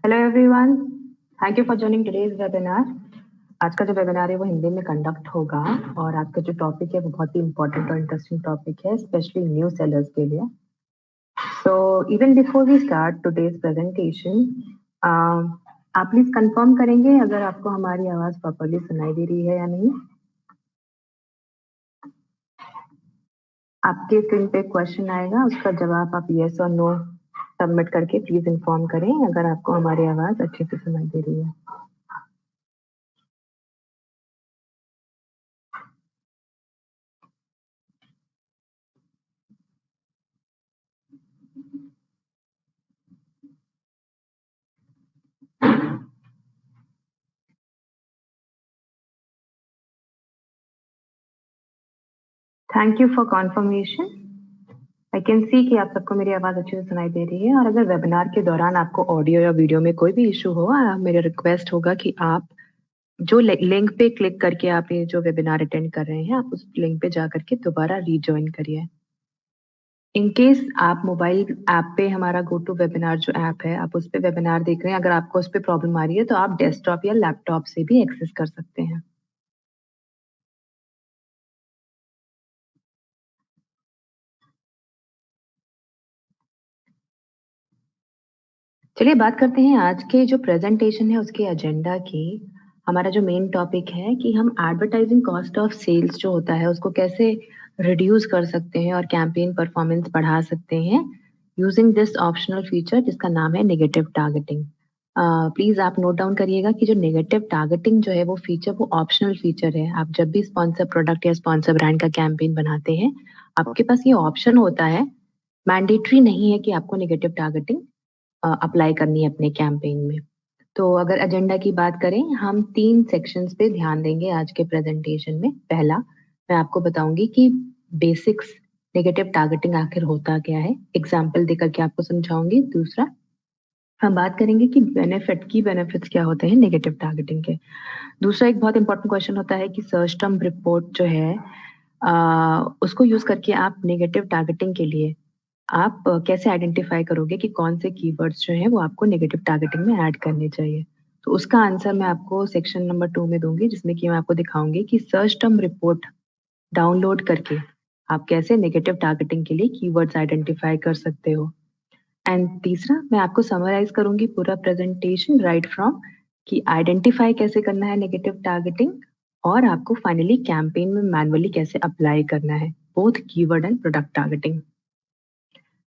Hello everyone, thank you for joining today's webinar. आज का जो वेबिनार है वो हिंदी में कंडक्ट होगा और आज का जो टॉपिक है वो बहुत ही इंपॉर्टेंट और इंटरेस्टिंग टॉपिक है, स्पेशली न्यू सेलर्स के लिए। So even before we start today's presentation, आप प्लीज कंफर्म करेंगे अगर आपको हमारी आवाज प्रॉपर्ली सुनाई दे रही है या नहीं। आपके स्क्रीन पे क्वेश्चन आएगा, उसका जवाब आप यस और नो सबमिट करके प्लीज इन्फॉर्म करें अगर आपको हमारी आवाज अच्छे से सुनाई दे रही है। Thank you for conformation. I can see कि आप सबको मेरी आवाज अच्छे से सुनाई दे रही है। और अगर वेबिनार के दौरान आपको ऑडियो या वीडियो में कोई भी इशू हो, मेरा रिक्वेस्ट होगा कि आप जो लिंक पे क्लिक करके आप ये जो वेबिनार अटेंड कर रहे हैं, आप उस लिंक पे जा करके दोबारा रीजॉइन करिए। इन केस आप मोबाइल ऐप पे हमारा गो टू वेबिनार जो ऐप है, आप उस पे वेबिनार देख रहे हैं, अगर आपको उस पे प्रॉब्लम आ रही है तो आप डेस्कटॉप या लैपटॉप से भी एक्सेस कर सकते हैं। चलिए बात करते हैं आज के जो प्रेजेंटेशन है उसके एजेंडा की। हमारा जो मेन टॉपिक है कि हम एडवर्टाइजिंग कॉस्ट ऑफ सेल्स जो होता है उसको कैसे रिड्यूस कर सकते हैं और कैंपेन परफॉर्मेंस बढ़ा सकते हैं यूजिंग दिस ऑप्शनल फीचर जिसका नाम है नेगेटिव टारगेटिंग। प्लीज आप नोट डाउन करिएगा कि जो नेगेटिव टारगेटिंग जो है वो फीचर वो ऑप्शनल फीचर है। आप जब भी स्पॉन्सर प्रोडक्ट या स्पॉन्सर ब्रांड का कैंपेन बनाते हैं, आपके पास ये ऑप्शन होता है, मैंडेटरी नहीं है कि आपको नेगेटिव टारगेटिंग अप्लाई करनी है अपने कैंपेन में। तो अगर एजेंडा की बात करें, हम 3 सेक्शंस पे ध्यान देंगे आज के प्रेजेंटेशन में। पहला, मैं आपको बताऊंगी कि बेसिक्स नेगेटिव टारगेटिंग आखिर होता क्या है, एग्जाम्पल देकर के आपको समझाऊंगी। दूसरा, हम बात करेंगे कि बेनिफिट्स क्या होते हैं नेगेटिव टारगेटिंग के। दूसरा, एक बहुत इंपॉर्टेंट क्वेश्चन होता है कि सर्च टर्म रिपोर्ट जो है उसको यूज करके आप नेगेटिव टारगेटिंग के लिए आप कैसे आइडेंटिफाई करोगे कि कौन से कीवर्ड्स जो हैं वो आपको नेगेटिव टारगेटिंग में ऐड करने चाहिए। तो उसका आंसर मैं आपको सेक्शन नंबर 2 में दूंगी, जिसमें कि मैं आपको दिखाऊंगी कि सर्च टर्म रिपोर्ट डाउनलोड करके आप कैसे नेगेटिव टारगेटिंग के लिए कीवर्ड्स आइडेंटिफाई कर सकते हो। एंड तीसरा, मैं आपको समराइज करूंगी पूरा प्रेजेंटेशन राइट फ्रॉम कि आइडेंटिफाई कैसे करना है नेगेटिव टारगेटिंग और आपको फाइनली कैंपेन में मैनुअली कैसे अप्लाई करना है both keyword and product targeting.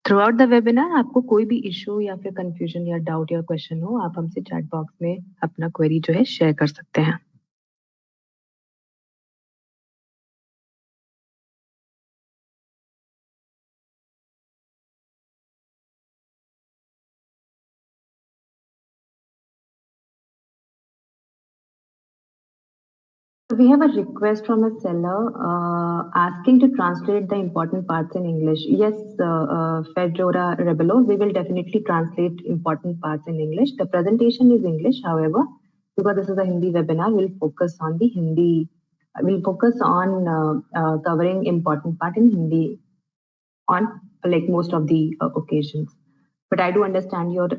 Through out the webinar आपको कोई भी इशू या फिर कंफ्यूजन या डाउट या क्वेश्चन हो, आप हमसे चैट बॉक्स में अपना क्वेरी जो है शेयर कर सकते हैं। We have a request from a seller asking to translate the important parts in English. Yes, Fedora Rebelo, we will definitely translate important parts in English. The presentation is English, however, because this is a Hindi webinar, we'll focus on the Hindi. We'll focus on covering important part in Hindi on like most of the occasions. But I do understand your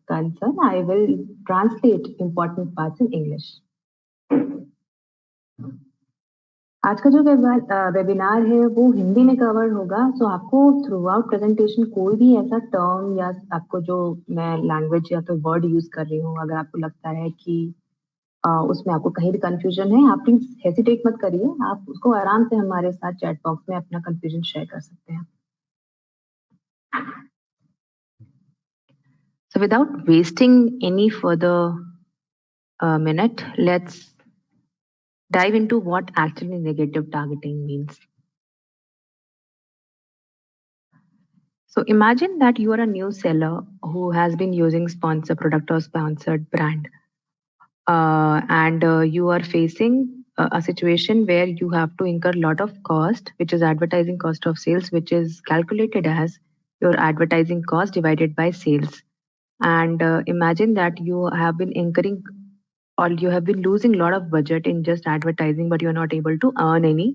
concern. I will translate important parts in English. आज का जो webinar है वो हिंदी में cover होगा। सो आपको through out presentation कोई भी ऐसा टर्म या आपको जो मैं लैंग्वेज या तो वर्ड यूज कर रही हूँ, अगर आपको लगता है कि उसमें आपको कहीं भी कंफ्यूजन है, आप प्लीज हेसिटेट मत करिए, आप उसको आराम से हमारे साथ चैट बॉक्स में अपना कंफ्यूजन शेयर कर सकते हैं। So without wasting any further minute, let's dive into what actually negative targeting means. So imagine that you are a new seller who has been using sponsor product or sponsored brand, and you are facing a situation where you have to incur a lot of cost, which is advertising cost of sales, which is calculated as your advertising cost divided by sales. And imagine that you have been incurring or you have been losing a lot of budget in just advertising, but you're not able to earn any,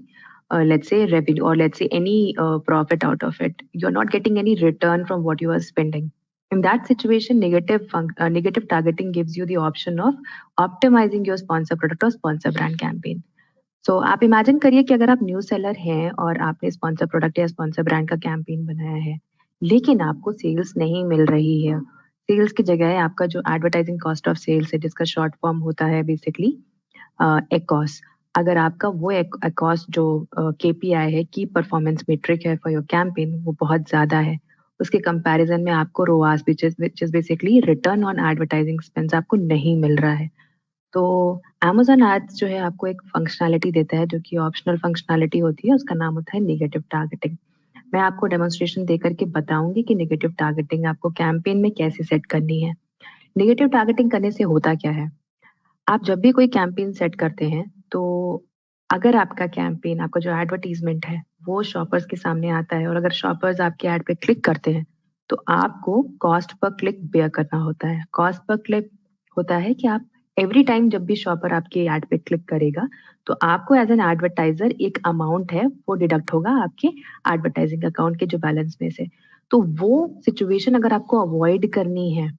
let's say, revenue or let's say any profit out of it. You're not getting any return from what you are spending. In that situation, negative targeting gives you the option of optimizing your sponsor product or sponsor brand campaign. So आप imagine करिए कि अगर आप news seller हैं और आपने sponsor product या sponsor brand का कैंपेन बनाया है, लेकिन आपको सेल्स नहीं मिल रही है। सेल्स की जगह आपका जो एडवर्टाइजिंग कॉस्ट ऑफ सेल्स है, जिसका शॉर्ट फॉर्म होता है बेसिकली एकॉस, अगर आपका वो एकॉस जो केपीआई है, की परफॉर्मेंस मेट्रिक है फॉर योर कैंपेन, वो बहुत ज्यादा है, उसके कंपैरिजन में आपको ROAS which is basically return on advertising spend आपको नहीं मिल रहा है। तो अमेज़न एड्स जो है आपको एक फंक्शनैलिटी देता है जो कि ऑप्शनल फंक्शनैलिटी होती है, उसका नाम होता है नेगेटिव टारगेटिंग। मैं आपको डेमोन्स्ट्रेशन देकर के बताऊंगी कि नेगेटिव टारगेटिंग आपको कैंपेन में कैसे सेट करनी है। नेगेटिव टारगेटिंग करने से होता क्या है? आप जब भी कोई कैंपेन सेट करते हैं, तो अगर आपका कैंपेन, आपका जो एडवर्टाइजमेंट है, वो शॉपर्स के सामने आता है और अगर शॉपर्स आपके एड पे क्लिक करते हैं, तो आपको कॉस्ट पर क्लिक बेयर करना होता है। कॉस्ट पर क्लिक होता है कि आप एवरी टाइम जब भी शॉपर आपके एड पे क्लिक करेगा, तो आपको एज एन एडवर्टाइजर एक अमाउंट है वो डिडक्ट होगा आपके एडवर्टाइजिंग अकाउंट के जो बैलेंस में से। तो वो सिचुएशन अगर आपको अवॉइड करनी है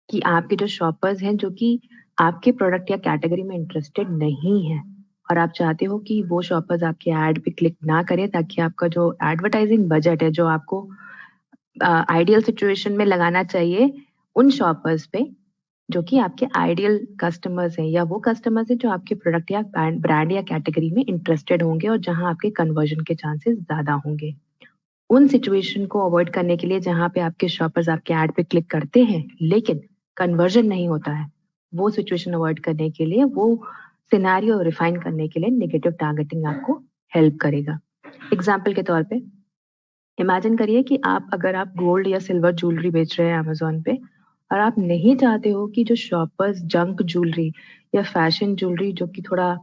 कि आपके जो शॉपर्स हैं जो कि आपके प्रोडक्ट या कैटेगरी में इंटरेस्टेड नहीं है और आप चाहते हो कि वो शॉपर्स आपके एड पे क्लिक ना करें, ताकि आपका जो एडवर्टाइजिंग बजट है जो आपको आइडियल सिचुएशन में लगाना चाहिए उन शॉपर्स पे जो कि आपके आइडियल कस्टमर्स हैं या वो कस्टमर्स हैं जो आपके प्रोडक्ट या ब्रांड या कैटेगरी में इंटरेस्टेड होंगे और जहां आपके कन्वर्जन के चांसेस ज्यादा होंगे। उन सिचुएशन को अवॉइड करने के लिए जहां पे आपके शॉपर्स आपके एड पे क्लिक करते हैं लेकिन कन्वर्जन नहीं होता है, वो सिचुएशन अवॉइड करने के लिए, वो सिनेरियो रिफाइन करने के लिए नेगेटिव टारगेटिंग आपको हेल्प करेगा। एग्जाम्पल के तौर पे इमेजिन करिए कि अगर आप गोल्ड या सिल्वर ज्वेलरी बेच रहे हैं अमेजोन पे और आप नहीं चाहते हो कि जो शॉपर्स जंक ज्वेलरी या फैशन ज्वेलरी जो कि थोड़ा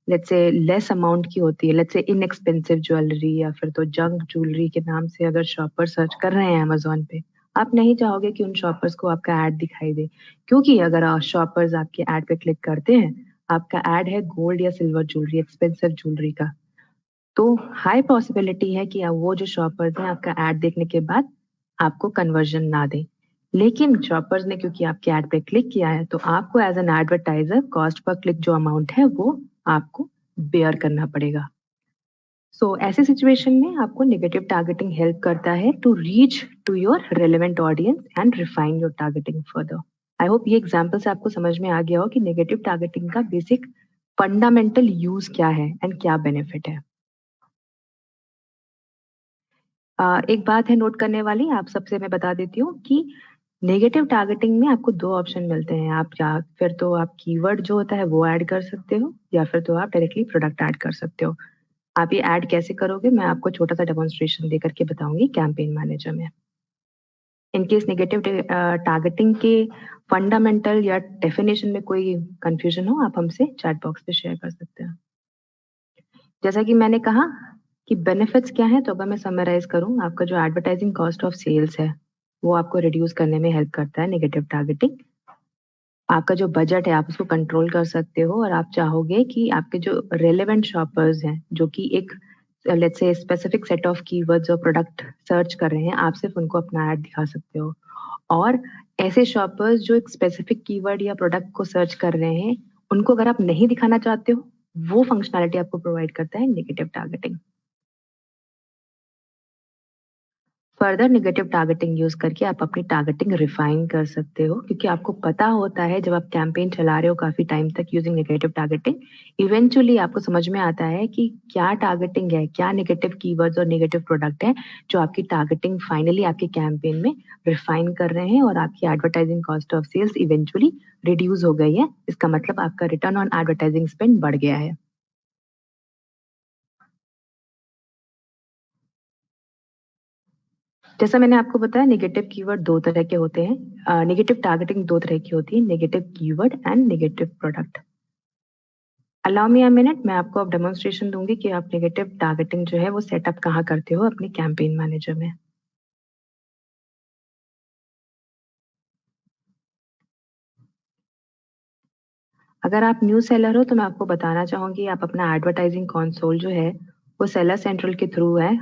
लेट्स से लेस अमाउंट की होती है, लेट्स से इनएक्सपेंसिव ज्वेलरी या फिर तो जंक ज्वेलरी के नाम से अगर शॉपर सर्च कर रहे हैं अमेजोन पे, आप नहीं चाहोगे कि उन शॉपर्स को आपका एड दिखाई दे, क्योंकि अगर शॉपर्स आपके एड पे क्लिक करते हैं, आपका एड है गोल्ड या सिल्वर ज्वेलरी, एक्सपेंसिव ज्वेलरी का, तो हाई पॉसिबिलिटी है कि वो जो शॉपर्स हैं आपका एड देखने के बाद आपको कन्वर्जन ना दें। लेकिन शॉपर्स ने क्योंकि आपके एड पे क्लिक किया है, तो आपको एज एन एडवर्टाइजर कॉस्ट पर क्लिक जो अमाउंट है वो आपको बेयर करना पड़ेगा। सो ऐसे सिचुएशन में आपको नेगेटिव टारगेटिंग हेल्प करता है to reach to your relevant audience and refine your targeting further. I hope ये एग्जाम्पल से आपको समझ में आ गया हो कि नेगेटिव टारगेटिंग का बेसिक फंडामेंटल यूज क्या है एंड क्या बेनिफिट है। एक बात है नोट करने वाली, आप सबसे मैं बता देती हूँ कि नेगेटिव टारगेटिंग में आपको दो ऑप्शन मिलते हैं। आप या फिर तो आप कीवर्ड जो होता है वो ऐड कर सकते हो या फिर तो आप डायरेक्टली प्रोडक्ट ऐड कर सकते हो। आप ये ऐड कैसे करोगे, मैं आपको छोटा सा डेमोन्स्ट्रेशन देकर के बताऊंगी कैंपेन मैनेजर में। इन केस नेगेटिव टारगेटिंग के फंडामेंटल या डेफिनेशन में कोई कंफ्यूजन हो, आप हमसे चैट बॉक्स पे शेयर कर सकते हैं। जैसा कि मैंने कहा कि बेनिफिट्स क्या हैं, तो अगर मैं समराइज करूं, आपका जो एडवर्टाइजिंग कॉस्ट ऑफ सेल्स है वो आपको रिड्यूस करने में हेल्प करता है नेगेटिव टारगेटिंग। आपका जो बजट है आप उसको कंट्रोल कर सकते हो और आप चाहोगे कि आपके जो रेलेवेंट शॉपर्स हैं जो कि एक let's say specific set of keywords और प्रोडक्ट सर्च कर रहे हैं, आप सिर्फ उनको अपना ऐड दिखा सकते हो। और ऐसे शॉपर्स जो एक स्पेसिफिक कीवर्ड या प्रोडक्ट को सर्च कर रहे हैं, उनको अगर आप नहीं दिखाना चाहते हो, वो फंक्शनैलिटी आपको प्रोवाइड करता है negative targeting. Further negative targeting use करके आप अपनी टारगेटिंग रिफाइन कर सकते हो, क्योंकि आपको पता होता है जब आप कैंपेन चला रहे हो काफी टाइम तक यूजिंग नेगेटिव टारगेटिंग, इवेंचुअली आपको समझ में आता है कि क्या टारगेटिंग है, क्या नेगेटिव कीवर्ड्स और नेगेटिव प्रोडक्ट है जो आपकी टारगेटिंग फाइनली आपके कैंपेन में रिफाइन कर रहे हैं और आपकी advertising cost of sales eventually reduce हो गई है। इसका मतलब आपका रिटर्न ऑन एडवर्टाइजिंग स्पेंड बढ़ गया है। जैसा मैंने आपको बताया, नेगेटिव कीवर्ड दो तरह के होते हैं, नेगेटिव टारगेटिंग दो तरह की होती है, negative keyword and negative product. Allow me a minute, मैं आपको अब डेमोन्स्ट्रेशन दूंगी कि आप नेगेटिव टारगेटिंग जो है वो सेटअप कहाँ करते हो अपने कैंपेन मैनेजर में। अगर आप न्यू सेलर हो तो मैं आपको बताना चाहूंगी, आप अपना एडवर्टाइजिंग कंसोल जो है वो सेलर सेंट्रल के थ्रू है।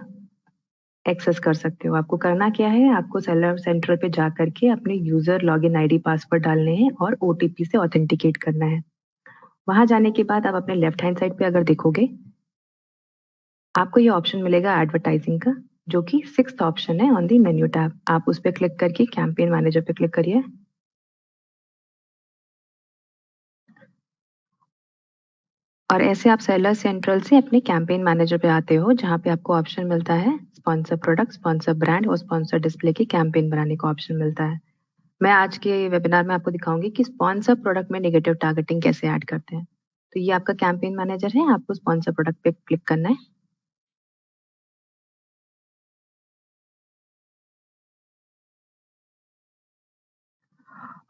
एक्सेस कर सकते हो। आपको करना क्या है, आपको सेलर सेंटर पे जा करके अपने यूजर लॉगिन आईडी पासवर्ड डालने हैं और ओटीपी से ऑथेंटिकेट करना है। वहां जाने के बाद आप अपने लेफ्ट हैंड साइड पे अगर देखोगे, आपको ये ऑप्शन मिलेगा एडवर्टाइजिंग का, जो कि सिक्स्थ ऑप्शन है ऑन दी मेन्यू टैब। आप उस पर क्लिक करके कैंपेन मैनेजर पे क्लिक करिए। और ऐसे आप सेलर सेंट्रल से अपने कैंपेन मैनेजर पे आते हो, जहाँ पे आपको ऑप्शन मिलता है स्पॉन्सर प्रोडक्ट, स्पॉन्सर ब्रांड और स्पॉन्सर डिस्प्ले की कैंपेन बनाने का ऑप्शन मिलता है। मैं आज के वेबिनार में आपको दिखाऊंगी कि स्पॉन्सर प्रोडक्ट में नेगेटिव टारगेटिंग कैसे ऐड करते हैं। तो ये आपका कैंपेन मैनेजर है, आपको स्पॉन्सर प्रोडक्ट पे क्लिक करना है।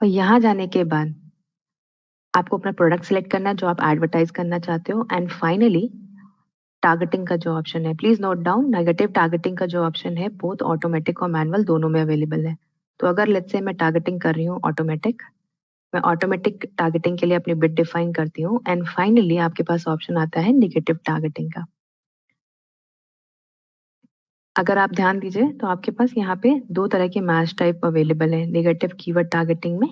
और यहाँ जाने के बाद आपको अपना प्रोडक्ट सिलेक्ट करना है जो आप एडवर्टाइज करना चाहते हो। एंड फाइनली टारगेटिंग का जो ऑप्शन है, please note down, negative targeting का जो ऑप्शन है बोथ ऑटोमेटिक और मैनुअल दोनों में अवेलेबल है। तो अगर लेट्स से मैं टारगेटिंग कर रही हूँ ऑटोमेटिक, मैं ऑटोमेटिक टारगेटिंग के लिए अपनी बिड डिफाइन करती हूँ। एंड फाइनली आपके पास ऑप्शन आता है नेगेटिव टारगेटिंग का। अगर आप ध्यान दीजिए तो आपके पास यहाँ पे दो तरह के मैच टाइप अवेलेबल है नेगेटिव कीवर्ड टारगेटिंग में,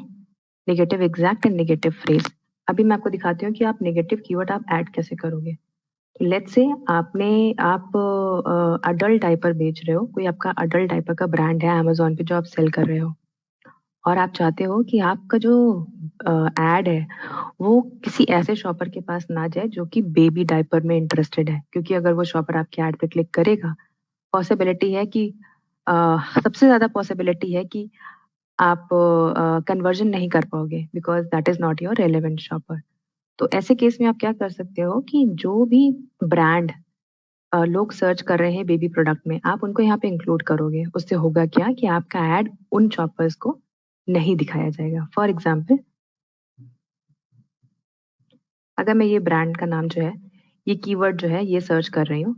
negative exact and negative phrase. अभी मैं आपको दिखाती हूँ कि आप नेगेटिव कीवर्ड आप ऐड कैसे करोगे। लेट्स से आप अडल्ट डायपर बेच रहे हो, कोई आपका अडल्ट डायपर का ब्रांड है अमेजोन पे जो आप सेल कर रहे हो, और आप चाहते हो कि आपका जो एड है वो किसी ऐसे शॉपर के पास ना जाए जो कि बेबी डायपर में इंटरेस्टेड है, क्योंकि अगर वो शॉपर आपके एड पे क्लिक करेगा, पॉसिबिलिटी है कि सबसे ज्यादा पॉसिबिलिटी है कि आप कन्वर्जन नहीं कर पाओगे, because that is not your relevant shopper. तो ऐसे केस में आप क्या कर सकते हो कि जो भी ब्रांड लोग सर्च कर रहे हैं बेबी प्रोडक्ट में, आप उनको यहाँ पे इंक्लूड करोगे। उससे होगा क्या कि आपका एड उन शॉपर्स को नहीं दिखाया जाएगा। फॉर एग्जाम्पल, अगर मैं ये ब्रांड का नाम जो है, ये कीवर्ड जो है ये सर्च कर रही हूँ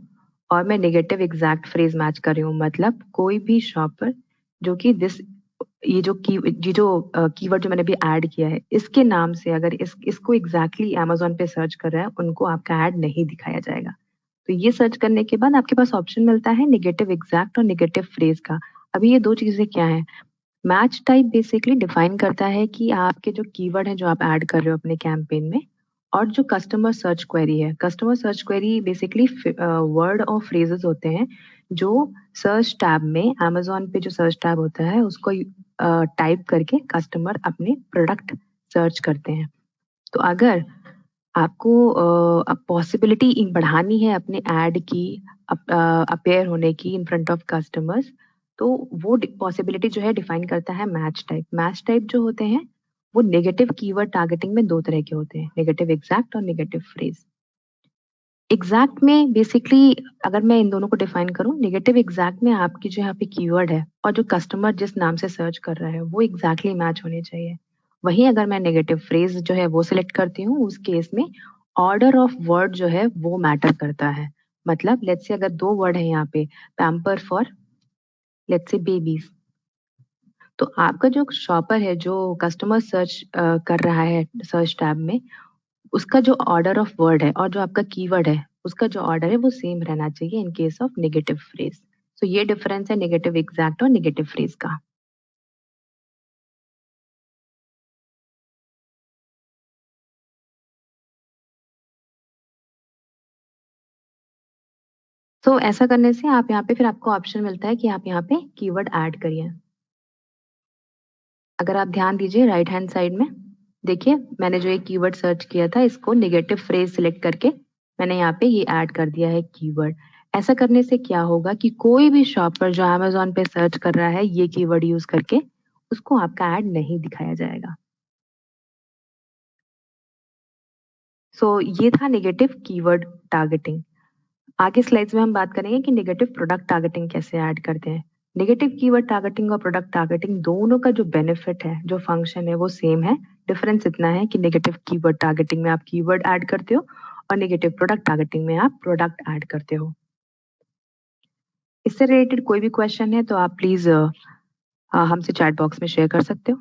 और मैं नेगेटिव एग्जैक्ट फ्रेज मैच कर रही हूँ, मतलब कोई भी शॉपर जो कि दिस ये जो कीवर्ड जो मैंने अभी ऐड किया है इसके नाम से अगर इसको एग्जैक्टली अमेजोन पे सर्च कर रहा है, उनको आपका ऐड नहीं दिखाया जाएगा। तो ये सर्च करने के बाद आपके पास ऑप्शन मिलता है नेगेटिव एग्जैक्ट और नेगेटिव फ्रेज का। अभी ये दो चीजें क्या है, मैच टाइप बेसिकली डिफाइन करता है कि आपके जो कीवर्ड है जो आप ऐड कर रहे हो अपने कैंपेन में, और जो कस्टमर सर्च क्वेरी है, customer search query basically word और फ्रेजेस होते हैं जो सर्च टैब में, अमेजोन पे जो सर्च टैब होता है उसको टाइप करके कस्टमर अपने प्रोडक्ट सर्च करते हैं। तो अगर आपको पॉसिबिलिटी बढ़ानी है अपने ऐड की अपेयर होने की इन फ्रंट ऑफ कस्टमर्स, तो वो पॉसिबिलिटी जो है डिफाइन करता है मैच टाइप। मैच टाइप जो होते हैं वो नेगेटिव कीवर्ड टारगेटिंग में दो तरह के होते हैं, नेगेटिव एग्जैक्ट और नेगेटिव फ्रेज। एग्जैक्ट में बेसिकली अगर मैं इन दोनों को डिफाइन करूं, नेगेटिव एग्जैक्ट में आपकी जो यहाँ पे कीवर्ड है और जो कस्टमर जिस नाम से सर्च कर रहा है वो एग्जैक्टली मैच होने चाहिए। वहीं अगर मैं नेगेटिव फ्रेज जो है वो सिलेक्ट करती हूँ, उस केस में ऑर्डर ऑफ वर्ड जो है वो मैटर करता है। मतलब लेट्स से अगर दो वर्ड है यहाँ पे, pamper for let's say babies, तो आपका जो शॉपर है जो कस्टमर सर्च कर रहा है सर्च टैब में, उसका जो ऑर्डर ऑफ वर्ड है और जो आपका कीवर्ड है उसका जो ऑर्डर है वो सेम रहना चाहिए in case of negative phrase. तो ये डिफरेंस है नेगेटिव एग्जैक्ट और नेगेटिव फ्रेज का। तो ऐसा करने से आप यहाँ पे फिर आपको ऑप्शन मिलता है कि आप यहाँ पे कीवर्ड ऐड करिए। अगर आप ध्यान दीजिए राइट हैंड साइड में, देखिए मैंने जो एक कीवर्ड सर्च किया था इसको नेगेटिव फ्रेज सिलेक्ट करके मैंने यहाँ पे ये ऐड कर दिया है कीवर्ड। ऐसा करने से क्या होगा कि कोई भी शॉपर जो अमेजोन पे सर्च कर रहा है ये कीवर्ड यूज करके, उसको आपका ऐड नहीं दिखाया जाएगा। सो ये था नेगेटिव कीवर्ड टारगेटिंग। आगे स्लाइड्स में हम बात करेंगे कि नेगेटिव प्रोडक्ट टारगेटिंग कैसे ऐड करते हैं। नेगेटिव कीवर्ड टारगेटिंग और प्रोडक्ट टारगेटिंग दोनों का जो बेनिफिट है, जो फंक्शन है वो सेम है। डिफरेंस इतना है कि नेगेटिव कीवर्ड टारगेटिंग में आप कीवर्ड ऐड करते हो और नेगेटिव प्रोडक्ट टारगेटिंग में आप प्रोडक्ट ऐड करते हो। इससे रिलेटेड कोई भी क्वेश्चन है तो आप प्लीज हमसे चैट बॉक्स में शेयर कर सकते हो।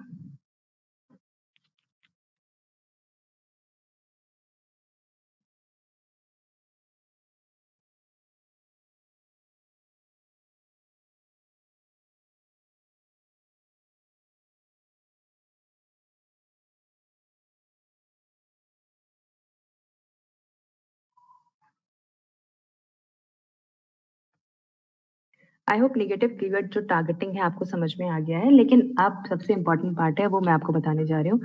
आई होप नेगेटिव कीवर्ड जो टारगेटिंग है आपको समझ में आ गया है, लेकिन अब सबसे इम्पोर्टेंट पार्ट है वो मैं आपको बताने जा रही हूँ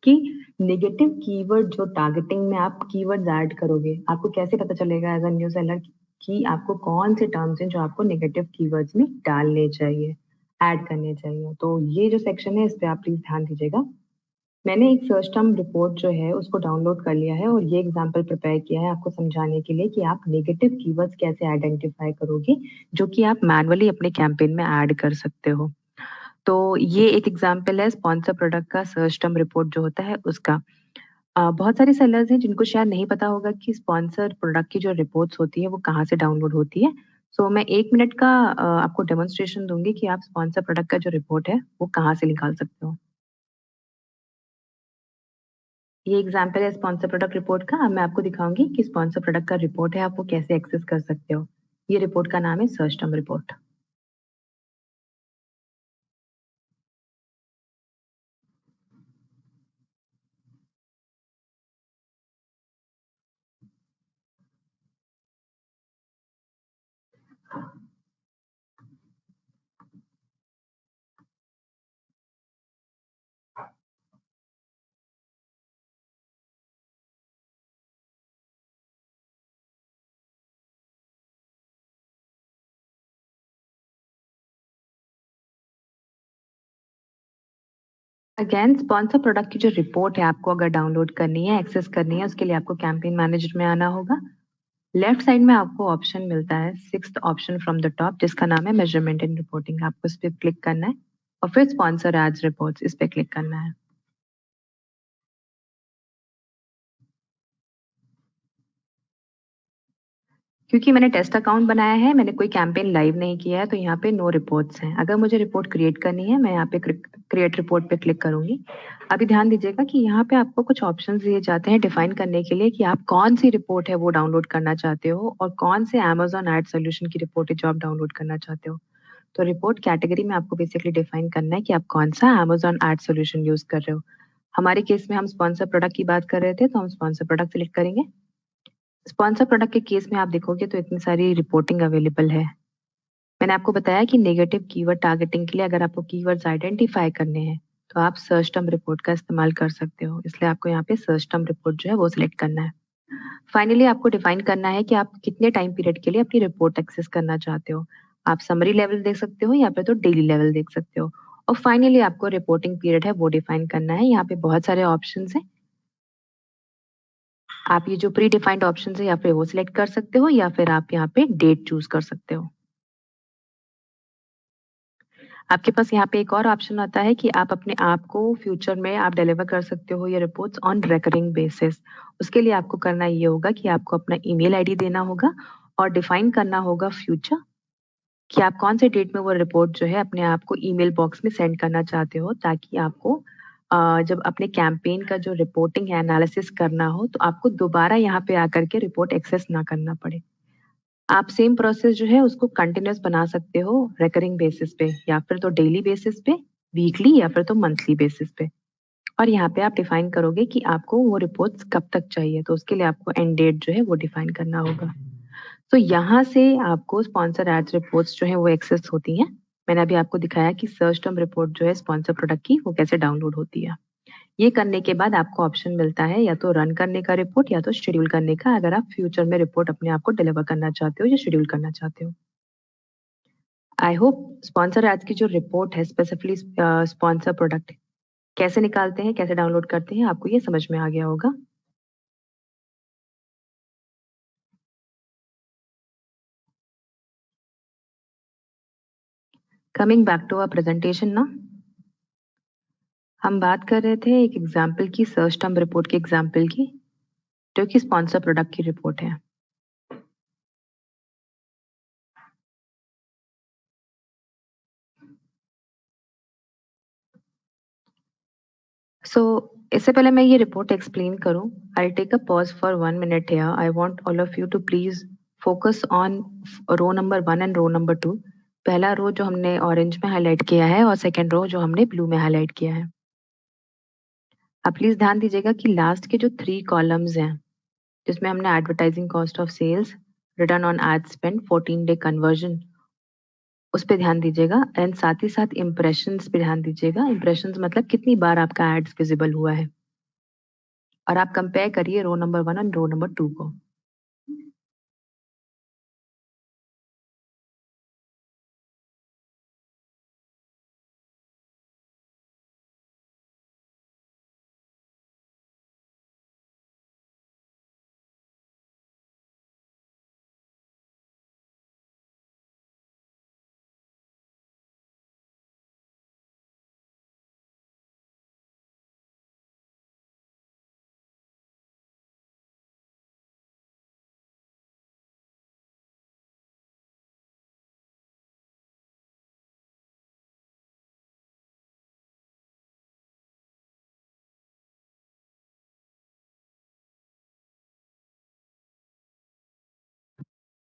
कि नेगेटिव कीवर्ड जो टारगेटिंग में आप कीवर्ड्स ऐड करोगे, आपको कैसे पता चलेगा एज अ न्यू सेलर कि आपको कौन से टर्म्स हैं जो आपको नेगेटिव कीवर्ड्स में डालने चाहिए, ऐड करने चाहिए। तो ये जो सेक्शन है इस पे आप प्लीज ध्यान दीजिएगा। मैंने एक सर्च टर्म रिपोर्ट जो है उसको डाउनलोड कर लिया है और ये एग्जांपल प्रिपेयर किया है आपको समझाने के लिए कि आप नेगेटिव कीवर्ड्स कैसे आइडेंटिफाई करोगे जो कि आप मैनुअली अपने कैंपेन में ऐड कर सकते हो। तो ये एक एग्जांपल है स्पॉन्सर प्रोडक्ट का सर्च टर्म रिपोर्ट जो होता है उसका। बहुत सारे सेलर्स हैं जिनको शायद नहीं पता होगा कि स्पॉन्सर प्रोडक्ट की जो रिपोर्ट्स होती है वो कहाँ से डाउनलोड होती है। सो मैं 1 मिनट का आपको डेमोन्स्ट्रेशन दूंगी कि आप स्पॉन्सर प्रोडक्ट का जो रिपोर्ट है वो कहाँ से निकाल सकते हो। ये एग्जाम्पल है स्पॉन्सर प्रोडक्ट रिपोर्ट का। अब मैं आपको दिखाऊंगी कि स्पॉन्सर प्रोडक्ट का रिपोर्ट है आप वो कैसे एक्सेस कर सकते हो। ये रिपोर्ट का नाम है search term report. Again sponsor product की जो रिपोर्ट है आपको अगर डाउनलोड करनी है, एक्सेस करनी है, उसके लिए आपको कैंपेन मैनेजर में आना होगा। लेफ्ट साइड में आपको ऑप्शन मिलता है, sixth option from the top, जिसका नाम है मेजरमेंट एंड रिपोर्टिंग। आपको इस पर क्लिक करना है और फिर स्पॉन्सर एड्स रिपोर्ट्स इस पे क्लिक करना है। क्योंकि मैंने टेस्ट अकाउंट बनाया है, मैंने कोई कैंपेन लाइव नहीं किया है, तो यहाँ पे नो रिपोर्ट्स हैं। अगर मुझे रिपोर्ट क्रिएट करनी है, मैं यहाँ पे क्रिएट रिपोर्ट पे क्लिक करूंगी। अभी ध्यान दीजिएगा कि यहाँ पे आपको कुछ ऑप्शंस दिए जाते हैं डिफाइन करने के लिए कि आप कौन सी रिपोर्ट है वो डाउनलोड करना चाहते हो और कौन से Amazon एड सोल्यूशन की रिपोर्ट है जो आप डाउनलोड करना चाहते हो। तो रिपोर्ट कैटेगरी में आपको बेसिकली डिफाइन करना है कि आप कौन सा Amazon एड सोल्यूशन यूज कर रहे हो। हमारे केस में हम स्पॉन्सर प्रोडक्ट की बात कर रहे थे, तो हम स्पॉन्सर प्रोडक्ट सिलेक्ट करेंगे। स्पॉन्सर प्रोडक्ट के केस में आप देखोगे तो इतनी सारी रिपोर्टिंग अवेलेबल है। मैंने आपको बताया कि नेगेटिव कीवर्ड टारगेटिंग के लिए अगर आपको कीवर्ड्स आइडेंटिफाई करने हैं तो आप सर्च टर्म रिपोर्ट का इस्तेमाल कर सकते हो, इसलिए आपको यहाँ पे सर्च टर्म रिपोर्ट जो है वो सिलेक्ट करना है। फाइनली आपको डिफाइन करना है कि आप कितने टाइम पीरियड के लिए अपनी रिपोर्ट एक्सेस करना चाहते हो। आप समरी लेवल देख सकते हो या फिर तो डेली लेवल देख सकते हो। और फाइनली आपको रिपोर्टिंग पीरियड है वो डिफाइन करना है। यहाँ पे बहुत सारे ऑप्शन है। आप ये जो प्री डिफाइंड ऑप्शन है या फिर वो सिलेक्ट कर सकते हो या फिर आप यहाँ पे डेट चूज कर सकते हो। आपके पास यहाँ पे एक और ऑप्शन आता है कि आप अपने आप को फ्यूचर में आप डिलीवर कर सकते हो ये रिपोर्ट्स ऑन रिकरिंग बेसिस। उसके लिए आपको करना ये होगा कि आपको अपना ईमेल आईडी देना होगा और डिफाइन करना होगा फ्यूचर कि आप कौन से डेट में वो रिपोर्ट जो है अपने आप को ईमेल बॉक्स में सेंड करना चाहते हो, ताकि आपको जब अपने कैंपेन का जो रिपोर्टिंग है एनालिसिस करना हो तो आपको दोबारा यहाँ पे आकर के रिपोर्ट एक्सेस ना करना पड़े। आप सेम प्रोसेस जो है उसको कंटिन्यूअस बना सकते हो रिकरिंग बेसिस पे या फिर तो डेली बेसिस पे, वीकली या फिर तो मंथली बेसिस पे। और यहाँ पे आप डिफाइन करोगे कि आपको वो रिपोर्ट्स कब तक चाहिए, तो उसके लिए आपको एंड डेट जो है वो डिफाइन करना होगा। तो यहाँ से आपको स्पॉन्सर एड्स रिपोर्ट्स जो है वो एक्सेस होती हैं। मैंने अभी आपको दिखाया कि सर्च टर्म रिपोर्ट जो है स्पॉन्सर प्रोडक्ट की वो कैसे डाउनलोड होती है। ये करने के बाद आपको ऑप्शन मिलता है या तो रन करने का रिपोर्ट या तो शेड्यूल करने का, अगर आप फ्यूचर में रिपोर्ट अपने आप को डिलीवर करना चाहते हो या शेड्यूल करना चाहते हो। आई होप स्पॉन्सर एड्स की जो रिपोर्ट है स्पेसिफिकली स्पॉन्सर प्रोडक्ट कैसे निकालते हैं, कैसे डाउनलोड करते हैं, आपको ये समझ में आ गया होगा। Coming back to our presentation ना, हम बात कर रहे थे एक एग्जाम्पल की, सर्च टर्म रिपोर्ट की एग्जाम्पल की, जो कि स्पॉन्सर प्रोडक्ट की रिपोर्ट है। इससे पहले मैं ये रिपोर्ट एक्सप्लेन करूं, I take a pause for 1 minute here. I want all of you to please focus on row number 1 and row number 2। पहला रो जो हमने ऑरेंज में हाईलाइट किया है और सेकेंड रो जो हमने ब्लू में हाईलाइट किया है। आप प्लीज ध्यान दीजिएगा कि लास्ट के जो 3 कॉलम्स हैं जिसमें हमने advertising cost of sales, return on ad spend, 14 day conversion उस पे ध्यान दीजिएगा एंड साथ ही साथ इम्प्रेशंस पे ध्यान दीजिएगा। इम्प्रेशंस मतलब कितनी बार आपका एड्स विजिबल हुआ है, और आप कंपेयर करिए रो नंबर 1 और रो नंबर 2 को।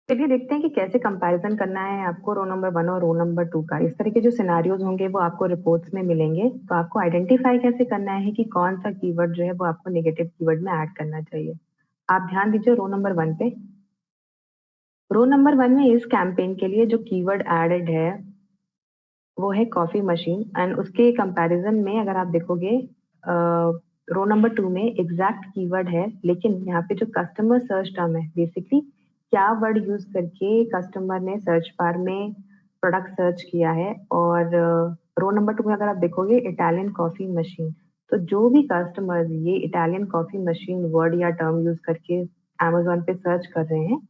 चलिए देखते हैं कि कैसे कंपैरिजन करना है आपको रो नंबर 1 और रो नंबर 2 का। इस तरह के जो सिनेरियोज होंगे वो आपको रिपोर्ट्स में मिलेंगे, तो आपको आइडेंटिफाई कैसे करना है कि कौन सा कीवर्ड जो है वो आपको नेगेटिव कीवर्ड में ऐड करना चाहिए। आप ध्यान दीजिए रो नंबर 1 पे। रो नंबर 1 में इस कैंपेन के लिए जो कीवर्ड एडेड है वो है कॉफी मशीन, एंड उसके कंपैरिजन में अगर आप देखोगे रो नंबर 2 में एग्जैक्ट कीवर्ड है, लेकिन यहाँ पे जो कस्टमर सर्च टर्म है, बेसिकली क्या वर्ड यूज करके कस्टमर ने सर्च बार में प्रोडक्ट सर्च किया है। और रो नंबर 2 में अगर आप देखोगे इटालियन कॉफी मशीन, तो जो भी कस्टमर ये इटालियन कॉफी मशीन वर्ड या टर्म यूज करके अमेजोन पे सर्च कर रहे हैं,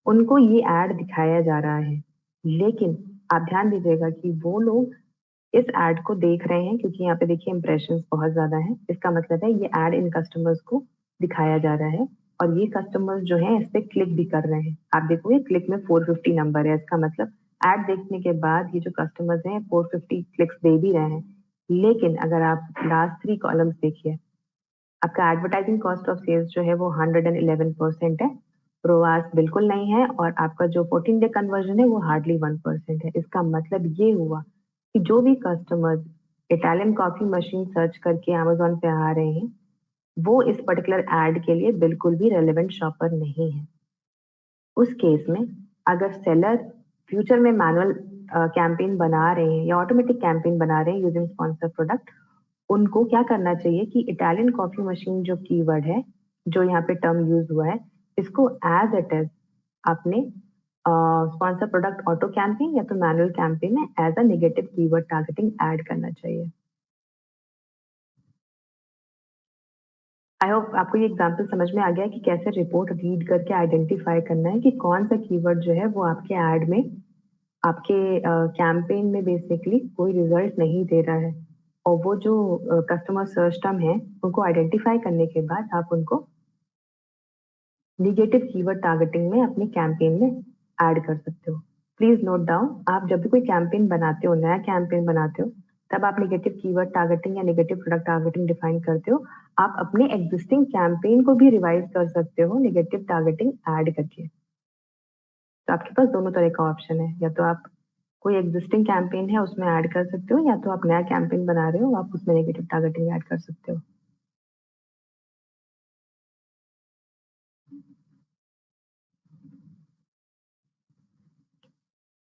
उनको ये ऐड दिखाया जा रहा है। लेकिन आप ध्यान दीजिएगा कि वो लोग इस ऐड को देख रहे हैं क्योंकि यहाँ पे देखिए इम्प्रेशंस बहुत ज्यादा हैं। इसका मतलब है ये ऐड इन कस्टमर्स को दिखाया जा रहा है, और ये कस्टमर्स जो हैं इस पे क्लिक भी कर रहे हैं। आप देखोगे क्लिक में 450 नंबर है, इसका मतलब ऐड देखने के बाद ये जो कस्टमर्स हैं 450 क्लिक्स दे भी रहे हैं। लेकिन अगर आप लास्ट 3 कॉलम्स देखिए, आपका एडवर्टाइजिंग कॉस्ट ऑफ सेल्स जो है वो 111% है, रोआस बिल्कुल नहीं है, और आपका जो 14 डे कन्वर्जन है वो हार्डली 1% है। इसका मतलब ये हुआ कि जो भी customers Italian coffee machine search करके अमेजोन पे आ रहे हैं, वो इस पर्टिकुलर एड के लिए बिल्कुल भी रेलेवेंट शॉपर नहीं है। उस केस में अगर सेलर फ्यूचर में मैनुअल कैंपेन बना रहे हैं या ऑटोमेटिक कैंपेन बना रहे हैं यूजिंग स्पॉन्सर प्रोडक्ट, उनको क्या करना चाहिए कि इटालियन कॉफी मशीन जो कीवर्ड है, जो यहाँ पे टर्म यूज हुआ है, इसको एज इट इज अपने स्पॉन्सर प्रोडक्ट ऑटो कैंपेन या तो मैनुअल कैंपेन में as a negative keyword targeting add करना चाहिए। आई होप आपको ये एग्जांपल समझ में आ गया कि कैसे रिपोर्ट रीड करके आइडेंटिफाई करना है कि कौन सा कीवर्ड जो है वो आपके ऐड में, आपके कैंपेन में बेसिकली कोई रिजल्ट नहीं दे रहा है। और वो जो कस्टमर सर्च टर्म है उनको आइडेंटिफाई करने के बाद आप उनको निगेटिव कीवर्ड टारगेटिंग में अपने कैंपेन में ऐड कर सकते हो। प्लीज नोट डाउन, आप जब भी कोई कैंपेन बनाते हो, नया कैंपेन बनाते हो, तब आप निगेटिव कीवर्ड टारगेटिंग या निगेटिव प्रोडक्ट टारगेटिंग डिफाइन करते हो। आप अपने एग्जिस्टिंग कैंपेन को भी रिवाइज कर सकते हो निगेटिव टारगेटिंग ऐड करके। तो आपके पास दोनों तरह का ऑप्शन है, या तो आप कोई एग्जिस्टिंग कैंपेन है उसमें ऐड कर सकते हो, या तो आप नया कैंपेन बना रहे हो आप उसमें नेगेटिव टारगेटिंग ऐड कर सकते हो।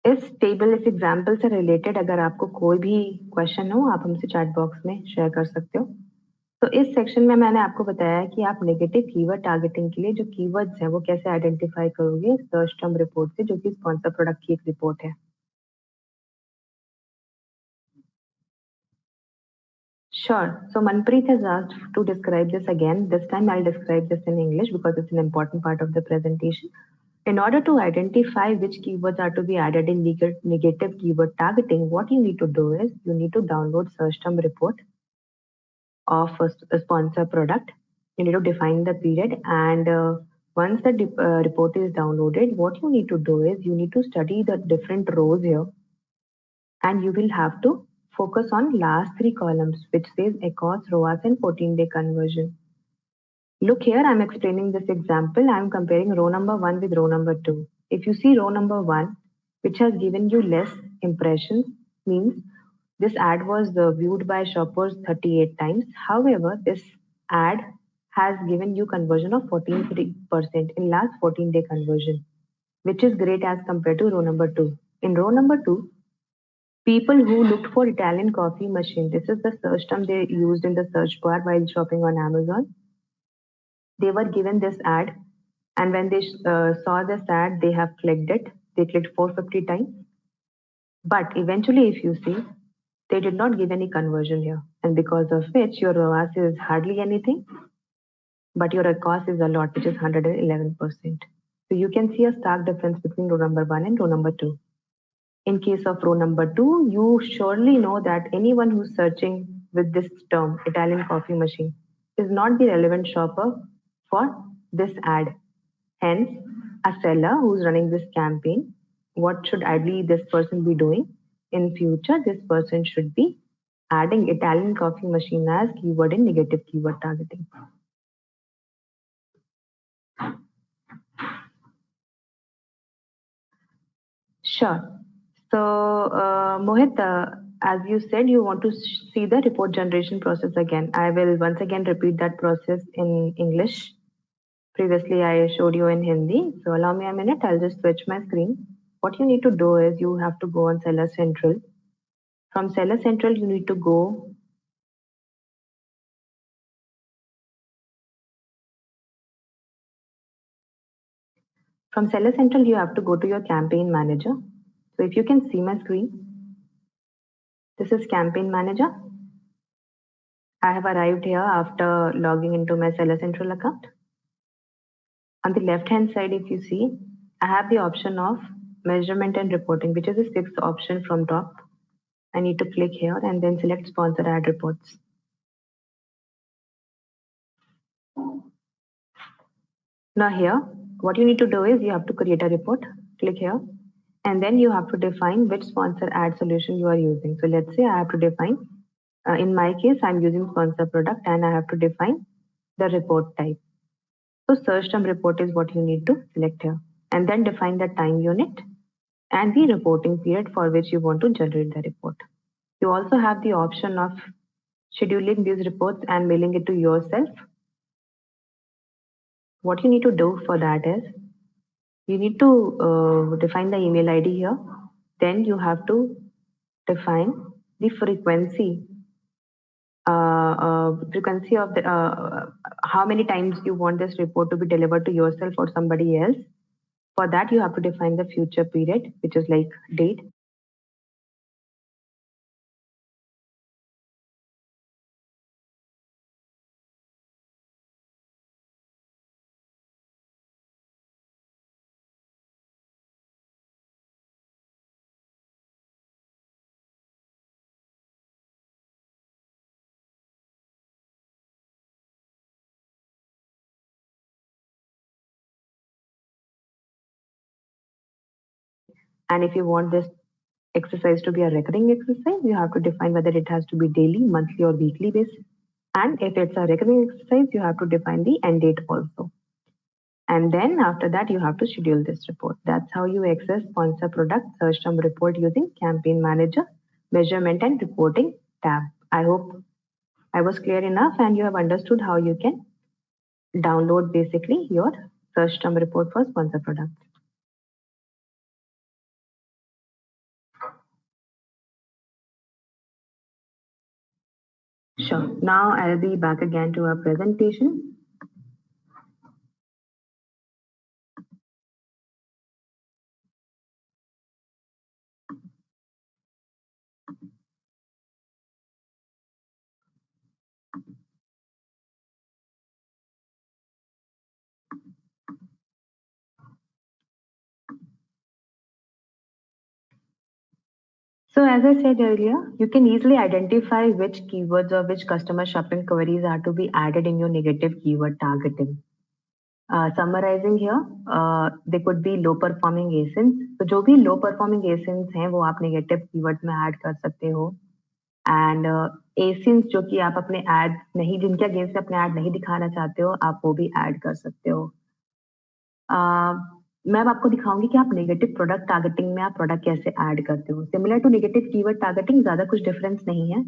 इस टेबल, इस एग्जाम्पल से रिलेटेड अगर आपको कोई भी क्वेश्चन हो आप हमसे चैट बॉक्स में शेयर कर सकते हो। तो इस सेक्शन में मैंने आपको बताया कि आप नेगेटिव कीवर्ड टारगेटिंग के लिए जो कीवर्ड्स हैं वो कैसे आइडेंटिफाई करोगे सर्च टर्म रिपोर्ट से, जो कि स्पॉन्सर प्रोडक्ट की एक रिपोर्ट है। Sure. So Manpreet has asked to describe this again. This time I'll describe this in English because it's an important part of the presentation. In order to identify which keywords are to be added in negative keyword targeting, what you need to do is you need to download search term report of a sponsor product. You need to define the period, and once the report is downloaded, what you need to do is you need to study the different rows here, and you will have to focus on last 3 columns which says ACOS, ROAS and 14-day conversion. Look here, I'm explaining this example. I'm comparing row number 1 with row number 2. If you see row number 1, which has given you less impressions, means this ad was viewed by shoppers 38 times. However, this ad has given you conversion of 14% in last 14-day conversion, which is great as compared to row number 2. In row number 2, People who looked for Italian coffee machine, this is the search term they used in the search bar while shopping on Amazon. They were given this ad, and when they saw this ad, they have clicked it. They clicked 450 times. But eventually, if you see, they did not give any conversion here, and because of which your ROAS is hardly anything, but your cost is a lot, which is 111%. So you can see a stark difference between row number 1 and row number 2. In case of row number 2, you surely know that anyone who's searching with this term, Italian coffee machine, is not the relevant shopper for this ad. Hence, a seller who's running this campaign, what should ideally this person be doing? In future, this person should be adding Italian coffee machine as keyword in negative keyword targeting. Sure. So, Mohit, as you said, you want to see the report generation process again. I will once again repeat that process in English. Previously, I showed you in Hindi. So, allow me a minute. I'll just switch my screen. What you need to do is you have to go on Seller Central. From Seller Central, you need to go from Seller Central, you have to go to your campaign manager. So if you can see my screen, this is campaign manager. I have arrived here after logging into my Seller Central account. On the left hand side, if you see, I have the option of measurement and reporting, which is the sixth option from top. I need to click here and then select sponsor ad reports. Now here, what you need to do is you have to create a report, click here, and then you have to define which sponsor ad solution you are using. So let's say I have to define, in my case, I'm using sponsor product and I have to define the report type. So search term report is what you need to select here, and then define the time unit and the reporting period for which you want to generate the report. You also have the option of scheduling these reports and mailing it to yourself. What you need to do for that is you need to define the email ID here. Then you have to define the frequency of the how many times you want this report to be delivered to yourself or somebody else. For that, you have to define the future period, which is like date. And if you want this exercise to be a recurring exercise, you have to define whether it has to be daily, monthly, or weekly basis. And if it's a recurring exercise, you have to define the end date also. And then after that, you have to schedule this report. That's how you access sponsor product search term report using campaign manager, measurement and reporting tab. I hope I was clear enough and you have understood how you can download basically your search term report for sponsor products. Sure. Now I'll be back again to our presentation. So as I said earlier, you can easily identify which keywords or which customer shopping queries are to be added in your negative keyword targeting. Summarizing here, they could be low performing ASINs. तो जो भी low performing ASINs हैं वो आप negative keyword में add कर सकते हो. And ASINs जो कि आप अपने ad नहीं, जिनके अगेंस्ट अपने ad नहीं दिखाना चाहते हो, आप वो भी add कर सकते हो. मैं अब आपको दिखाऊंगी कि आप नेगेटिव प्रोडक्ट टारगेटिंग में आप प्रोडक्ट कैसे ऐड करते हो. Similar to negative keyword targeting, ज्यादा कुछ डिफरेंस नहीं है.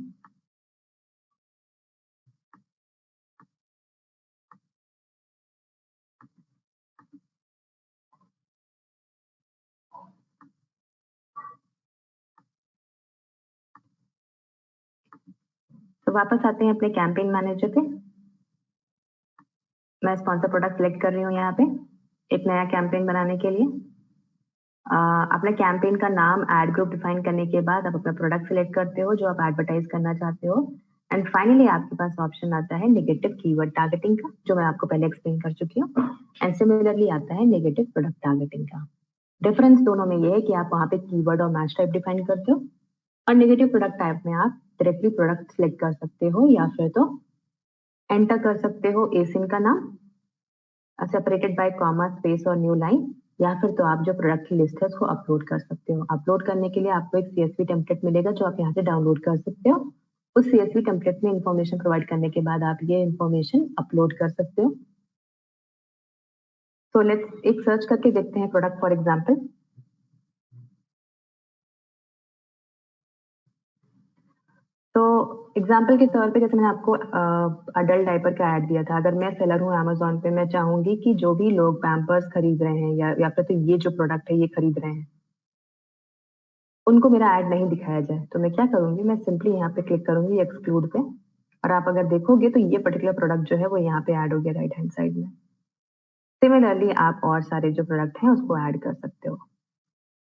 तो वापस आते हैं अपने कैंपेन मैनेजर पे। मैं स्पॉन्सर प्रोडक्ट सिलेक्ट कर रही हूँ यहाँ पे एक नया कैंपेन बनाने के लिए। अपने कैंपेन का नाम एड ग्रुप डिफाइन करने के बाद आप अपना प्रोडक्ट सिलेक्ट करते हो जो आप एडवर्टाइज करना चाहते हो एंड फाइनली आपके पास ऑप्शन आता है नेगेटिव कीवर्ड टारगेटिंग का, जो मैं आपको पहले एक्सप्लेन कर चुकी हूँ। एंड सिमिलरली आता है नेगेटिव प्रोडक्ट टारगेटिंग का। डिफरेंस दोनों में ये है कि आप वहाँ पे कीवर्ड और मैच टाइप डिफाइन करते हो और नेगेटिव प्रोडक्ट टाइप में आप डायरेक्टली प्रोडक्ट सिलेक्ट कर सकते हो या फिर तो एंटर कर सकते हो एसिन का नाम सेपरेटेड बाय कॉमा स्पेस और न्यू लाइन, या फिर तो आप जो प्रोडक्ट की लिस्ट है उसको अपलोड कर सकते हो। अपलोड करने के लिए आपको एक सीएसवी टेम्पलेट मिलेगा जो आप यहाँ से डाउनलोड कर सकते हो। उस सीएसवी टेम्पलेट में इंफॉर्मेशन प्रोवाइड करने के बाद आप ये इंफॉर्मेशन अपलोड कर सकते हो। सो लेट्स एक सर्च करके देखते हैं प्रोडक्ट फॉर एग्जाम्पल। तो एग्जाम्पल के तौर पे जैसे मैंने आपको अडल्ट डायपर का ऐड दिया था, अगर मैं सेलर हूँ अमेजोन पे, मैं चाहूंगी कि जो भी लोग पैम्पर्स खरीद रहे हैं या फिर तो ये जो प्रोडक्ट है ये खरीद रहे हैं उनको मेरा ऐड नहीं दिखाया जाए, तो मैं क्या करूंगी, मैं सिंपली यहाँ पे क्लिक करूंगी एक्सक्लूड पे और आप अगर देखोगे तो ये पर्टिकुलर प्रोडक्ट जो है वो यहाँ पे ऐड हो गया राइट हैंड साइड में। सिमिलरली आप और सारे जो प्रोडक्ट हैं उसको ऐड कर सकते हो।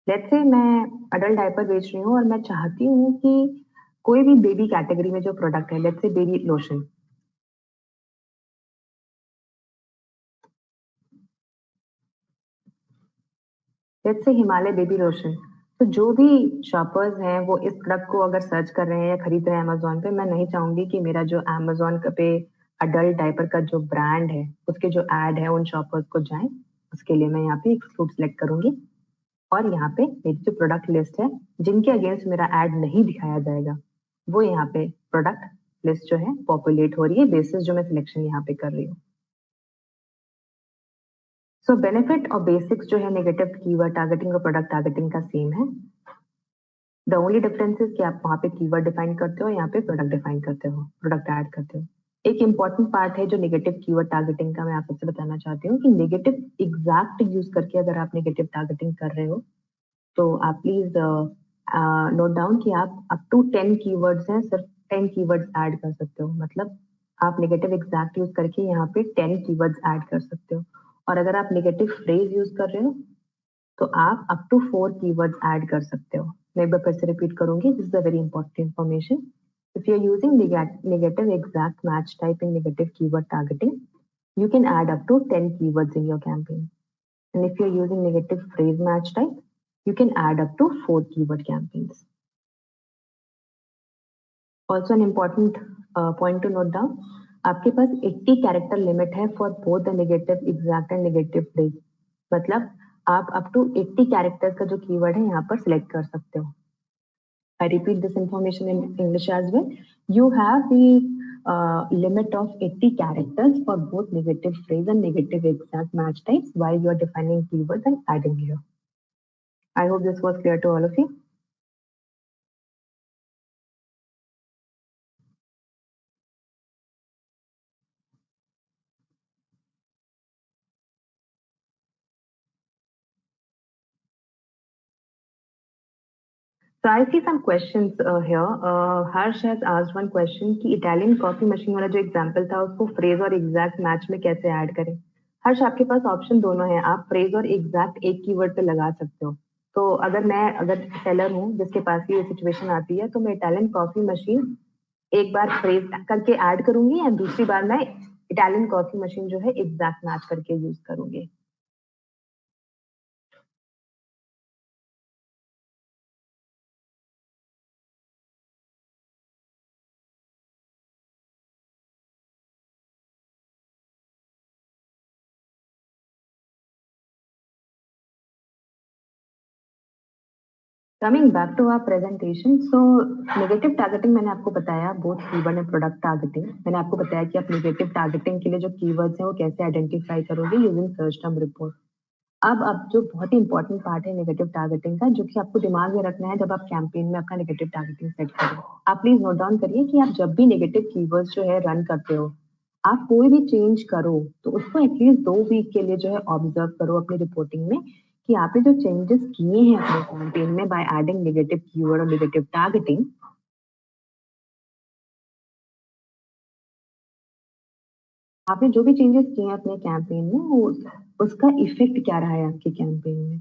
लेट्स से मैं अडल्ट डायपर बेच रही हूँ और मैं चाहती हूँ कि कोई भी बेबी कैटेगरी में जो प्रोडक्ट है, let's say baby lotion, let's say Himalaya baby lotion, तो जो भी शॉपर्स हैं वो इस प्रोडक्ट को अगर सर्च कर रहे हैं या खरीद रहे हैं अमेजोन पे, मैं नहीं चाहूंगी कि मेरा जो अमेजोन पे अडल्ट डायपर का जो ब्रांड है उसके जो एड है उन शॉपर्स को जाएं। उसके लिए मैं यहाँ पे एक्सक्लूड सेलेक्ट करूंगी और यहाँ पे मेरी जो प्रोडक्ट लिस्ट है जिनके अगेंस्ट मेरा एड नहीं दिखाया जाएगा वो यहाँ पे प्रोडक्ट लिस्ट जो है पॉपुलेट हो रही है बेसिस जो मैं सिलेक्शन यहाँ पे कर रही हूँ। सो बेनिफिट और बेसिक्स जो है नेगेटिव कीवर्ड टारगेटिंग और प्रोडक्ट टारगेटिंग का सेम है। द ओनली डिफरेंस इज कि आप वहाँ पे कीवर्ड डिफाइन करते हो, यहाँ पे प्रोडक्ट डिफाइन करते हो, प्रोडक्ट ऐड करते हो। एक इंपॉर्टेंट पार्ट है जो नेगेटिव कीवर्ड टारगेटिंग का, मैं आप सबसे बताना चाहती हूँ कि नेगेटिव एग्जैक्ट यूज करके अगर आप नेगेटिव टारगेटिंग कर रहे हो तो आप प्लीज नोट डाउन कि आप अप टू 10 कीवर्ड्स हैं, सिर्फ 10 कीवर्ड्स ऐड कर सकते हो। मतलब आप नेगेटिव एग्जैक्ट यूज करके यहाँ पे 10 कीवर्ड्स ऐड कर सकते हो। और अगर आप नेगेटिव फ्रेज यूज कर रहे हो तो आप अप टू 4 कीवर्ड्स ऐड कर सकते हो। मैं एक बार फिर से रिपीट करूंगी, this is a very important information. If you are using negative exact match type in negative keyword targeting, you can add up to 10 keywords in your campaign. And if you're using negative phrase match type, you can add up to 4 keyword campaigns. Also an important point to note down, आपके पास 80 character limit है for both the negative exact and negative phrase. मतलब आप up to 80 characters का जो keyword है यहाँ पर select कर सकते हो। I repeat this information in English as well. You have the limit of 80 characters for both negative phrase and negative exact match types while you are defining keywords and adding here. I hope this was clear to all of you. So I see some questions here. Harsh has asked one question कि Italian coffee machine वाला जो example था उसको phrase और exact match में कैसे add करें। हर्ष आपके पास ऑप्शन दोनों है, आप phrase और exact एक कीवर्ड पे लगा सकते हो। तो अगर सेलर हूँ जिसके पास ये सिचुएशन आती है तो मैं इटालियन कॉफी मशीन एक बार फ्रेज करके ऐड करूंगी या दूसरी बार मैं इटालियन कॉफी मशीन जो है एग्जैक्ट मैच करके यूज करूंगी। Coming back to our presentation, so negative targeting मैंने आपको बताया both keyword and product targeting. मैंने आपको बताया कि आप नेगेटिव टारगेटिंग के लिए जो कीवर्ड्स हैं वो कैसे आइडेंटिफाई करोगे यूजिंग सर्च टर्म रिपोर्ट। अब जो बहुत ही इंपॉर्टेंट पार्ट है नेगेटिव टारगेटिंग का, जो कि आपको दिमाग में रखना है जब आप कैंपेन में अपना नेगेटिव टारगेटिंग सेट करें। आप प्लीज नोट डाउन करिए कि आप जब भी नेगेटिव कीवर्ड्स जो है रन करते हो, आप कोई भी चेंज करो तो उसको एटलीस्ट 2 वीक के लिए जो है ऑब्जर्व करो अपनी रिपोर्टिंग में कि आपने जो चेंजेस किए हैं अपने कैंपेन में बाय एडिंग नेगेटिव कीवर्ड और नेगेटिव टारगेटिंग, आपने जो भी चेंजेस किए हैं अपने कैंपेन में वो उसका इफेक्ट क्या रहा है आपके कैंपेन में।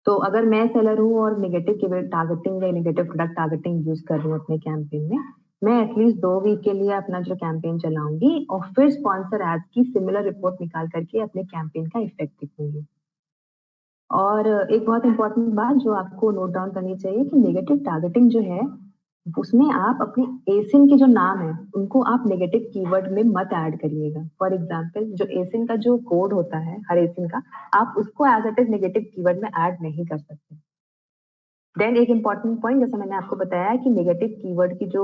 तो अगर मैं सेलर हूँ और नेगेटिव कीवर्ड टारगेटिंग या नेगेटिव प्रोडक्ट टारगेटिंग यूज कर रही हूँ अपने कैंपेन में, मैं एटलीस्ट 2 वीक के लिए अपना जो कैंपेन चलाऊंगी और फिर स्पॉन्सर एड्स की सिमिलर रिपोर्ट निकाल करके अपने कैंपेन का इफेक्ट दिखूंगी। और एक बहुत इंपॉर्टेंट बात जो आपको नोट डाउन करनी चाहिए कि नेगेटिव टारगेटिंग जो है, उसमें आप अपने एसिन के जो नाम है, उनको आप नेगेटिव कीवर्ड में मत ऐड करिएगा। फॉर एग्जांपल जो एसिन का जो कोड होता है, हर एसिन का, आप उसको as it is negative keyword में ऐड नहीं कर सकते। देन एक इम्पोर्टेंट पॉइंट जैसा मैंने आपको बताया कि नेगेटिव कीवर्ड की जो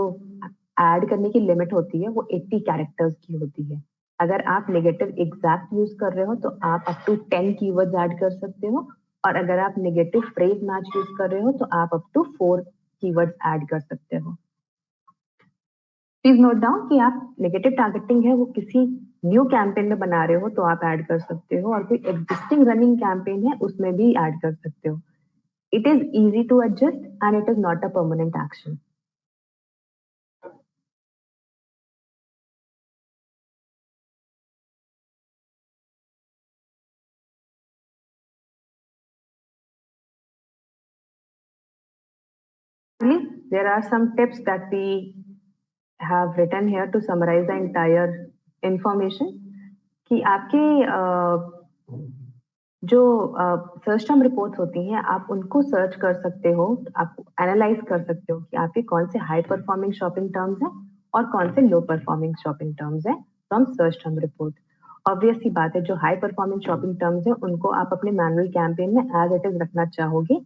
ऐड करने की लिमिट होती है वो 80 कैरेक्टर्स की होती है। अगर आप नेगेटिव एग्जैक्ट यूज कर रहे हो तो आप अप टू 10 कीवर्ड्स ऐड कर सकते हो, और अगर आप नेगेटिव फ्रेज मैच यूज कर रहे हो तो आप अप टू 4 कीवर्ड्स ऐड कर सकते हो। प्लीज नोट डाउन कि आप नेगेटिव टारगेटिंग है वो किसी न्यू कैंपेन में बना रहे हो तो आप ऐड कर सकते हो, और कोई एग्जिस्टिंग रनिंग कैंपेन है उसमें भी ऐड कर सकते हो। It is easy to adjust and it is not a permanent action. There are some tips that we have written here to summarize the entire information कि आपके जो सर्च टर्म रिपोर्ट्स होती हैं आप उनको सर्च कर सकते हो, आप एनालाइज कर सकते हो कि आपके कौन से हाई परफॉर्मिंग शॉपिंग टर्म्स हैं और कौन से लो परफॉर्मिंग शॉपिंग टर्म्स हैं from search term report. Obvious सी बात है, जो हाई परफॉर्मिंग शॉपिंग टर्म्स हैं उनको आप अपने मैनुअल कैंपेन में एज इट इज रखना चाहोगे,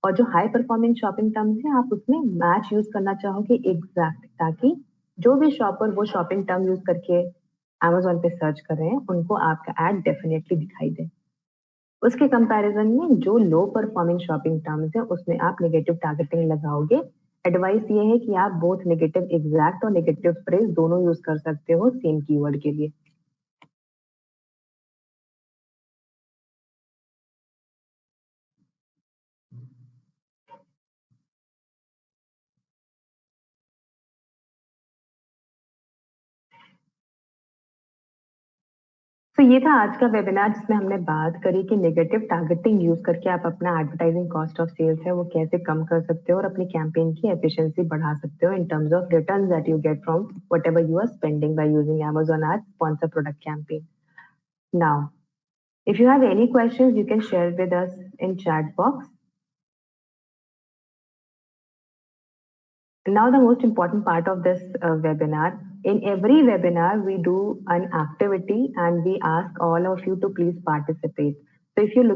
और जो हाई परफॉर्मिंग शॉपिंग टर्म्स हैं आप उसमें मैच यूज करना चाहोगे एग्जैक्ट, ताकि जो भी शॉपर वो शॉपिंग टर्म यूज करके अमेजोन पे सर्च कर रहे हैं उनको आपका एड डेफिनेटली दिखाई दे। उसके कंपैरिजन में जो लो परफॉर्मिंग शॉपिंग टर्म्स है उसमें आप नेगेटिव टारगेटिंग लगाओगे। एडवाइस ये है कि आप बोथ नेगेटिव एग्जैक्ट और नेगेटिव फ्रेज दोनों यूज कर सकते हो सेम कीवर्ड के लिए। तो ये था आज का वेबिनार जिसमें हमने बात करी कि नेगेटिव टारगेटिंग यूज करके आप अपना एडवर्टाइजिंग कॉस्ट ऑफ सेल्स है वो कैसे कम कर सकते हो और अपनी कैंपेन की एफिशिएंसी बढ़ा सकते हो in terms of returns that you get from whatever you are spending by using Amazon Ads sponsor product campaign. Now, if you have any questions, you can share with us in chat box. Now, the most important part of this webinar. In every webinar, we do an activity and we ask all of you to please participate. So if you look